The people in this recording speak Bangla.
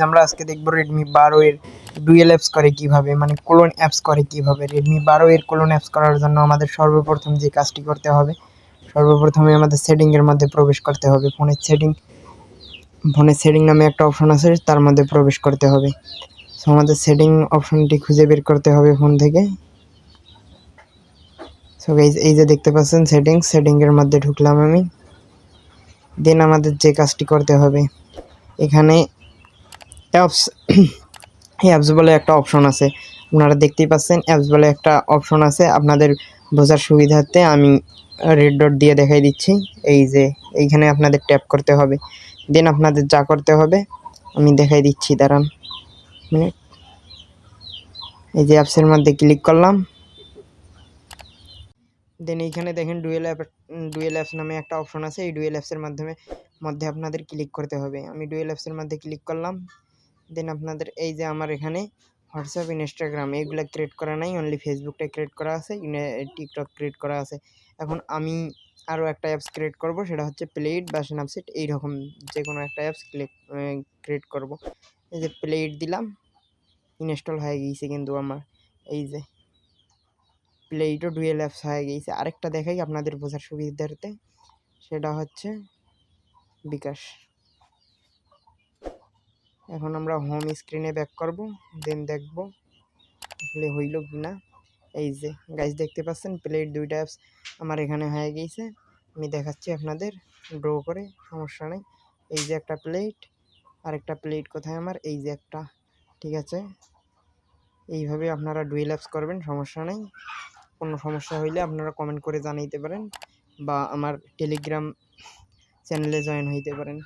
আমরা আজকে দেখব Redmi 12 এর ডুয়েল অ্যাপস করে কিভাবে, মানে ক্লোন অ্যাপস করে কিভাবে। Redmi 12 এর ক্লোন অ্যাপস করার জন্য আমাদের সর্বপ্রথম যে কাজটি করতে হবে, সর্বপ্রথমে আমাদের সেটিং এর মধ্যে প্রবেশ করতে হবে। ফোনের সেটিং নামে একটা অপশন আছে, তার মধ্যে প্রবেশ করতে হবে। সো আমাদের সেটিং অপশনটি খুঁজে বের করতে হবে ফোন থেকে। সো গাইস, এই যে দেখতে পাচ্ছেন সেটিং এর মধ্যে ঢুকলাম আমি। দেন আমাদের যে কাজটি করতে হবে, এখানে অ্যাপস বলে একটা অপশন আছে, আপনারা দেখতেই পাচ্ছেন অ্যাপস বলে একটা অপশন আছে। আপনাদের বোঝার সুবিধার্থে আমি রেড ডট দিয়ে দেখাই দিচ্ছি। এই যে এইখানে আপনাদের ট্যাপ করতে হবে। দেন আপনাদের যা করতে হবে আমি দেখাই দিচ্ছি, দাঁড়ান মিনিট। এই যে অ্যাপসের মধ্যে ক্লিক করলাম। দেন এইখানে দেখেন ডুয়েল অ্যাপস নামে একটা অপশন আছে। এই ডুয়েল অ্যাপসের মধ্যে আপনাদের ক্লিক করতে হবে। আমি ডুয়েল অ্যাপসের মধ্যে ক্লিক করলাম। দেন আপনাদের এই যে আমার এখানে হোয়াটসঅ্যাপ, ইনস্টাগ্রাম এইগুলো ক্রিয়েট করা নাই, অনলি ফেসবুকটা ক্রিয়েট করা আছে, টিকটক ক্রিয়েট করা আছে। এখন আমি আরও একটা অ্যাপস ক্রিয়েট করব, সেটা হচ্ছে প্লেইট বা স্ন্যাপচিট, এইরকম যে কোনো একটা অ্যাপস ক্রিয়েট করব। এই যে প্লেইট দিলাম, ইনস্টল হয়ে গিয়েছে কিন্তু আমার। এই যে প্লেইটও ডুয়েল অ্যাপস হয়ে গিয়েছে। আরেকটা দেখাই আপনাদের বোঝার সুবিধার্থে, সেটা হচ্ছে বিকাশ। এখন আমরা হোম স্ক্রিনে ব্যাক করব, দেন দেখব আসলে হইল কি না। এই যে গাইস দেখতে পাচ্ছেন প্লেট দুইটা অ্যাপস আমার এখানে হয়ে গিয়েছে। আমি দেখাচ্ছি আপনাদের ড্র করে, সমস্যা নেই। এই যে একটা প্লেট, আর একটা প্লেট কোথায় আমার, এই যে একটা। ঠিক আছে, এইভাবে আপনারা ডুয়েল অ্যাপস করবেন, সমস্যা নেই। কোনো সমস্যা হইলে আপনারা কমেন্ট করে জানাইতে পারেন, বা আমার টেলিগ্রাম চ্যানেলে জয়েন হইতে পারেন।